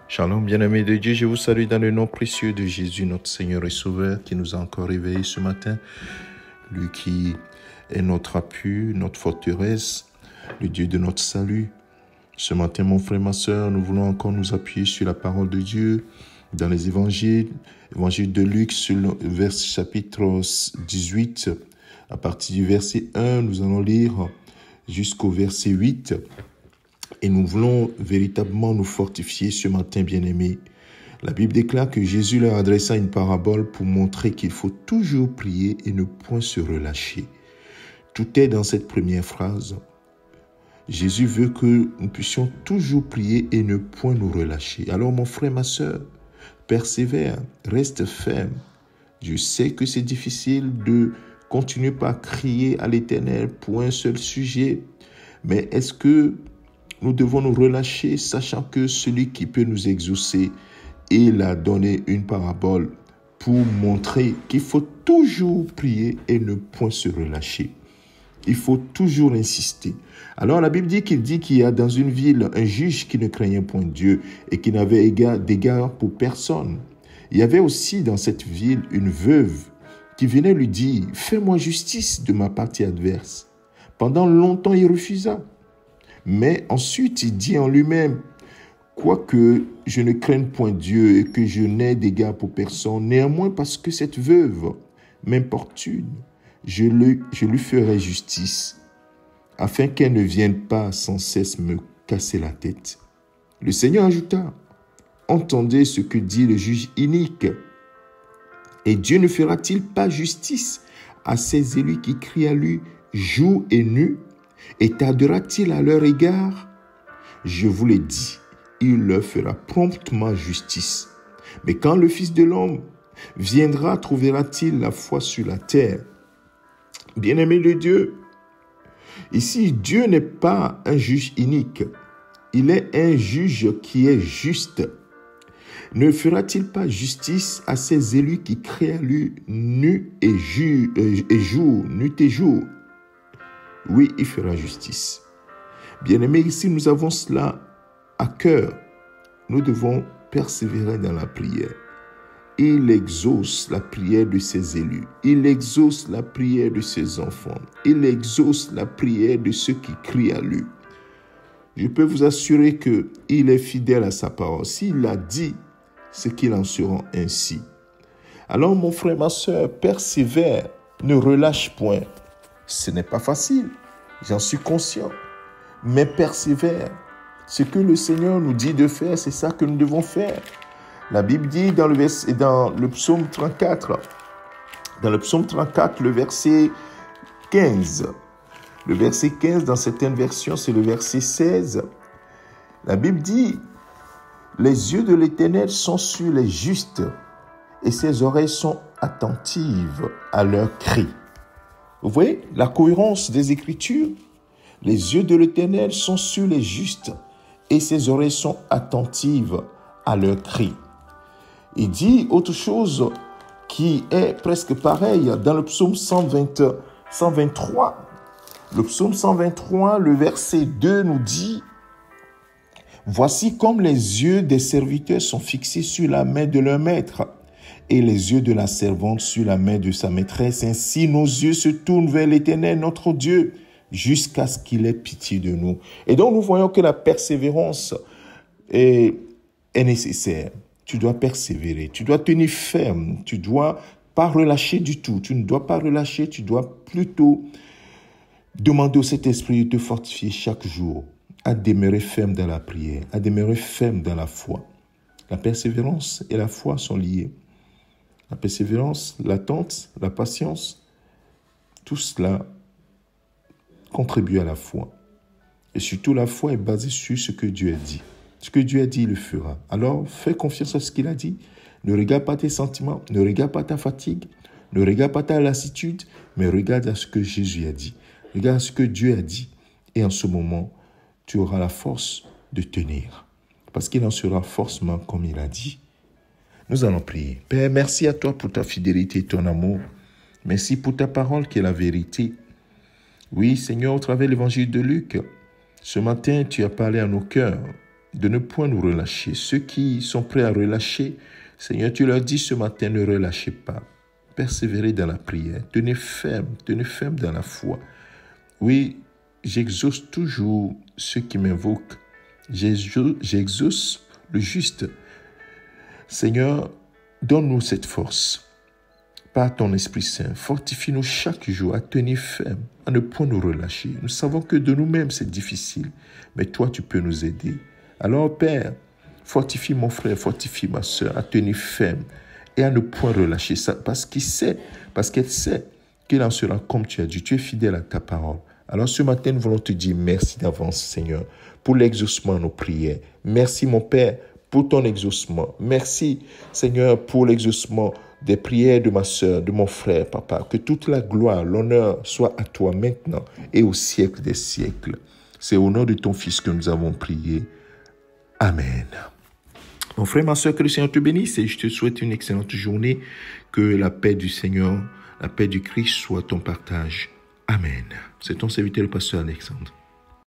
Shalom, bien-aimés de Dieu, je vous salue dans le nom précieux de Jésus, notre Seigneur et Sauveur, qui nous a encore réveillés ce matin. Lui qui est notre appui, notre forteresse, le Dieu de notre salut. Ce matin, mon frère, ma soeur, nous voulons encore nous appuyer sur la parole de Dieu dans les évangiles. Évangile de Luc, sur le chapitre 18, à partir du verset 1, nous allons lire jusqu'au verset 8. Et nous voulons véritablement nous fortifier ce matin, bien-aimés. La Bible déclare que Jésus leur adressa une parabole pour montrer qu'il faut toujours prier et ne point se relâcher. Tout est dans cette première phrase. Jésus veut que nous puissions toujours prier et ne point nous relâcher. Alors mon frère, ma soeur, persévère, reste ferme. Je sais que c'est difficile de continuer par crier à l'Éternel pour un seul sujet, mais est-ce que nous devons nous relâcher, sachant que celui qui peut nous exaucer, il a donné une parabole pour montrer qu'il faut toujours prier et ne point se relâcher. Il faut toujours insister. Alors la Bible dit qu'il y a dans une ville un juge qui ne craignait point Dieu et qui n'avait d'égard pour personne. Il y avait aussi dans cette ville une veuve qui venait lui dire « Fais-moi justice de ma partie adverse ». Pendant longtemps, il refusa. Mais ensuite, il dit en lui-même, quoique je ne craigne point Dieu et que je n'ai d'égard pour personne, néanmoins parce que cette veuve m'importune, je lui ferai justice, afin qu'elle ne vienne pas sans cesse me casser la tête. Le Seigneur ajouta, entendez ce que dit le juge inique, et Dieu ne fera-t-il pas justice à ses élus qui crient à lui jour et nuit? Et tardera-t-il à leur égard? Je vous l'ai dit, il leur fera promptement justice. Mais quand le Fils de l'homme viendra, trouvera-t-il la foi sur la terre? Bien-aimé de Dieu, ici, Dieu n'est pas un juge inique. Il est un juge qui est juste. Ne fera-t-il pas justice à ses élus qui crient à lui nuit et jour, nuit et jour? Oui, il fera justice. Bien-aimés, ici, nous avons cela à cœur. Nous devons persévérer dans la prière. Il exauce la prière de ses élus. Il exauce la prière de ses enfants. Il exauce la prière de ceux qui crient à lui. Je peux vous assurer qu'il est fidèle à sa parole. S'il a dit, c'est qu'il en sera ainsi. Alors, mon frère, ma soeur, persévère, ne relâche point. Ce n'est pas facile, j'en suis conscient, mais persévère. Ce que le Seigneur nous dit de faire, c'est ça que nous devons faire. La Bible dit dans le psaume 34, le verset 15, le verset 15 dans certaines versions, c'est le verset 16. La Bible dit, les yeux de l'Éternel sont sur les justes et ses oreilles sont attentives à leurs cris. Vous voyez la cohérence des Écritures? Les yeux de l'Éternel sont sur les justes et ses oreilles sont attentives à leurs cris. Il dit autre chose qui est presque pareil dans le psaume 123. Le psaume 123, le verset 2 nous dit « Voici comme les yeux des serviteurs sont fixés sur la main de leur maître. » Et les yeux de la servante sur la main de sa maîtresse. Ainsi, nos yeux se tournent vers l'Éternel, notre Dieu, jusqu'à ce qu'il ait pitié de nous. Et donc, nous voyons que la persévérance est nécessaire. Tu dois persévérer, tu dois tenir ferme, tu ne dois pas relâcher du tout. Tu ne dois pas relâcher, tu dois plutôt demander au Saint-Esprit de te fortifier chaque jour, à demeurer ferme dans la prière, à demeurer ferme dans la foi. La persévérance et la foi sont liées. La persévérance, l'attente, la patience, tout cela contribue à la foi. Et surtout, la foi est basée sur ce que Dieu a dit. Ce que Dieu a dit, il le fera. Alors, fais confiance à ce qu'il a dit. Ne regarde pas tes sentiments, ne regarde pas ta fatigue, ne regarde pas ta lassitude, mais regarde à ce que Jésus a dit. Regarde à ce que Dieu a dit. Et en ce moment, tu auras la force de tenir. Parce qu'il en sera forcément comme il a dit. Nous allons prier. Père, merci à toi pour ta fidélité et ton amour. Merci pour ta parole qui est la vérité. Oui, Seigneur, au travers de l'évangile de Luc, ce matin, tu as parlé à nos cœurs. de ne point nous relâcher. Ceux qui sont prêts à relâcher, Seigneur, tu leur dis ce matin, ne relâchez pas. Persévérez dans la prière. Tenez ferme dans la foi. Oui, j'exauce toujours ceux qui m'invoquent. J'exauce le juste. Seigneur, donne-nous cette force. Par ton Esprit Saint, fortifie-nous chaque jour à tenir ferme, à ne point nous relâcher. Nous savons que de nous-mêmes c'est difficile, mais toi tu peux nous aider. Alors Père, fortifie mon frère, fortifie ma soeur à tenir ferme et à ne point relâcher ça parce qu'elle sait qu'il en sera comme tu as dit. Tu es fidèle à ta parole. Alors ce matin, nous voulons te dire merci d'avance, Seigneur, pour l'exaucement de nos prières. Merci mon Père pour ton exaucement. Merci Seigneur pour l'exaucement des prières de ma soeur, de mon frère, Papa. Que toute la gloire, l'honneur soit à toi maintenant et au siècle des siècles. C'est au nom de ton Fils que nous avons prié. Amen. Mon frère, ma soeur, que le Seigneur te bénisse et je te souhaite une excellente journée. Que la paix du Seigneur, la paix du Christ soit ton partage. Amen. C'est ton serviteur, le pasteur Alexandre.